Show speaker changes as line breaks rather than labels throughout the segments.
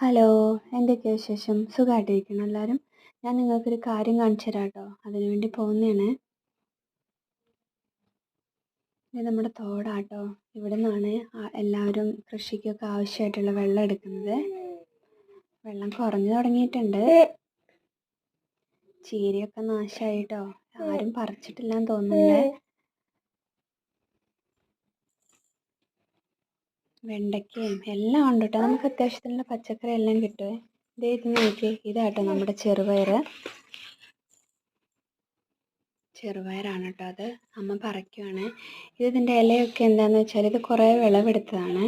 Hello, എന്തൊക്കെയാ വിശേഷം? സുഖമായിട്ടിരിക്കണം എല്ലാവരും. ഞാൻ നിങ്ങൾക്കൊരു കാര്യം കാണിച്ചു തരാം കേട്ടോ. അതിനു വേണ്ടി പോകുന്നതാണ്. ഇത് നമ്മുടെ തോടാട്ടോ. ഇവിടെ നിന്നാണ് എല്ലാവരും കൃഷിക്കൊക്കെ ആവശ്യമായിട്ടുള്ള വെള്ളം എടുക്കുന്നത്. വെള്ളം കുറഞ്ഞു തുടങ്ങിയിട്ടുണ്ട്. ചീരയൊക്കെ നാശമായിട്ടോ. ആരും പറിച്ചിട്ടില്ലാന്ന് തോന്നുന്നുണ്ട്. വെണ്ടയ്ക്കയും എല്ലാം ഉണ്ട് കേട്ടോ. നമുക്ക് അത്യാവശ്യത്തിനുള്ള പച്ചക്കറി എല്ലാം കിട്ടുമേ. ഇത് നോക്കി, ഇതാട്ടോ നമ്മുടെ ചെറുപയറാണ് കേട്ടോ. അത് അമ്മ പറിക്കുവാണ്. ഇതിൻ്റെ ഇലയൊക്കെ എന്താണെന്ന് വെച്ചാൽ ഇത് കുറേ വിളവെടുത്തതാണ്.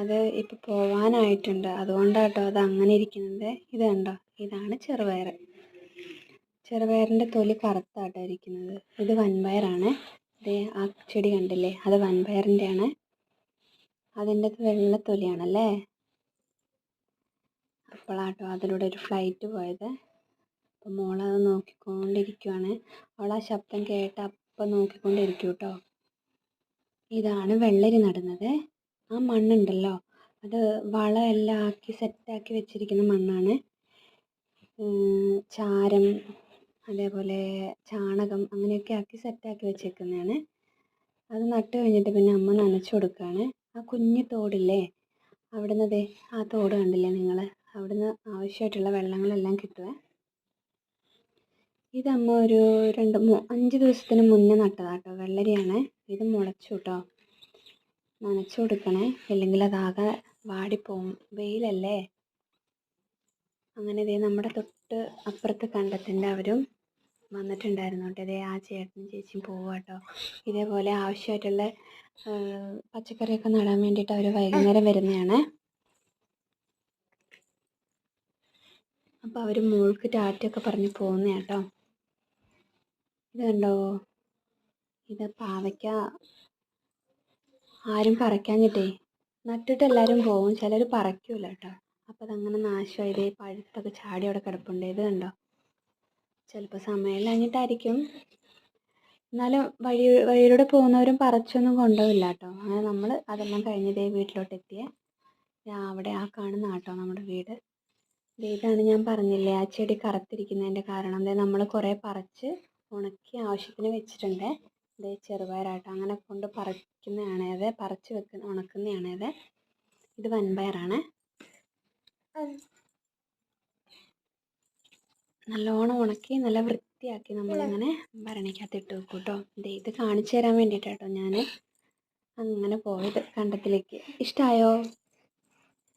അത് ഇപ്പോൾ പോവാനായിട്ടുണ്ട്. അതുകൊണ്ടാണ് കേട്ടോ അത് അങ്ങനെ ഇരിക്കുന്നത്. ഇത് കണ്ടോ, ഇതാണ് ചെറുപയറിൻ്റെ തൊലി കറുത്താട്ടോ ഇരിക്കുന്നത്. ഇത് വൻപയറാണ്. ഇത് ആ ചെടി കണ്ടില്ലേ, അത് വൻപയറിൻ്റെയാണ്. അതിൻ്റെ വെള്ളത്തൊലിയാണല്ലേ. അപ്പോഴാട്ടോ അതിലൂടെ ഒരു ഫ്ലൈറ്റ് പോയത്. അപ്പം മോളത് നോക്കിക്കൊണ്ടിരിക്കുവാണ്. അവൾ ആ ശബ്ദം കേട്ട് അപ്പം നോക്കിക്കൊണ്ടിരിക്കും കേട്ടോ. ഇതാണ് വെള്ളരി നടുന്നത്. ആ മണ്ണുണ്ടല്ലോ, അത് വളമെല്ലാം ആക്കി സെറ്റാക്കി വെച്ചിരിക്കുന്ന മണ്ണാണ്. ചാരം, അതേപോലെ ചാണകം അങ്ങനെയൊക്കെ ആക്കി സെറ്റാക്കി വെച്ചേക്കുന്നതാണ്. അത് നട്ട് കഴിഞ്ഞിട്ട് പിന്നെ അമ്മ നനച്ചു കൊടുക്കുകയാണ്. ആ കുഞ്ഞു തോടില്ലേ, അവിടുന്ന് ദേ ആ തോട് കണ്ടില്ലേ നിങ്ങൾ, അവിടുന്ന് ആവശ്യമായിട്ടുള്ള വെള്ളങ്ങളെല്ലാം കിട്ടുമേ. ഇതമ്മ ഒരു 5 ദിവസത്തിന് മുന്നേ നട്ടതാട്ടോ. വെള്ളരിയാണ്. ഇത് മുളച്ചു കേട്ടോ. നനച്ചു കൊടുക്കണേ, അല്ലെങ്കിൽ അതാകെ വാടിപ്പോവും. വെയിലല്ലേ. അങ്ങനെ ഇതേ നമ്മുടെ തൊട്ട് അപ്പുറത്ത് കണ്ടത്തിൻ്റെ അവരും വന്നിട്ടുണ്ടായിരുന്നു കേട്ടോ. ഇതേ ആ ചേട്ടനും ചേച്ചിയും പോവാട്ടോ. ഇതേപോലെ ആവശ്യമായിട്ടുള്ള പച്ചക്കറിയൊക്കെ നടാൻ വേണ്ടിയിട്ട് അവർ വൈകുന്നേരം വരുന്നതാണ്. അപ്പോൾ അവർ മോൾക്ക് ടാറ്റയൊക്കെ പറഞ്ഞ് പോകുന്ന കേട്ടോ. ഇത് കണ്ടോ, ഇത് പാവയ്ക്ക ആരും പറിക്കാഞ്ഞിട്ടേ നട്ടിട്ട് എല്ലാവരും പോകും. ചിലർ പറിക്കൂല കേട്ടോ. അപ്പോൾ അതങ്ങനെ നാശമായി പഴുത്തൊക്കെ ചാടി അവിടെ കിടപ്പുണ്ട്. ഇത് കണ്ടോ, ചിലപ്പോൾ സമയമില്ലാഞ്ഞിട്ടായിരിക്കും. എന്നാലും വഴിയിലൂടെ പോകുന്നവരും പറിച്ചൊന്നും കൊണ്ടുപോവില്ല കേട്ടോ. അങ്ങനെ നമ്മൾ അതെല്ലാം കഴിഞ്ഞ് വീട്ടിലോട്ട് എത്തിയേ. അവിടെ ആ കാണുന്ന കേട്ടോ നമ്മുടെ വീട്. ഇതാണ് ഞാൻ പറഞ്ഞില്ലേ ആ ചെടി കറുത്തിരിക്കുന്നതിൻ്റെ കാരണം. നമ്മൾ കുറേ പറിച്ച് ഉണക്കി ആവശ്യത്തിന് വെച്ചിട്ടുണ്ട്. ചെറുപയറാട്ടോ. അങ്ങനെ കൊണ്ട് പറിക്കുന്നതാണ് അത്, ഉണക്കുന്നതാണ് അത്. ഇത് വൻപയറാണ്. നല്ലോണം ഉണക്കി നല്ല വൃത്തിയാക്കി നമ്മളിങ്ങനെ ഭരണിക്കകത്ത് ഇട്ട് വെക്കും കേട്ടോ. ഇത് കാണിച്ചു തരാൻ വേണ്ടിയിട്ടാട്ടോ ഞാൻ അങ്ങനെ പോയത് കണ്ടത്തിലേക്ക്. ഇഷ്ടമായോ?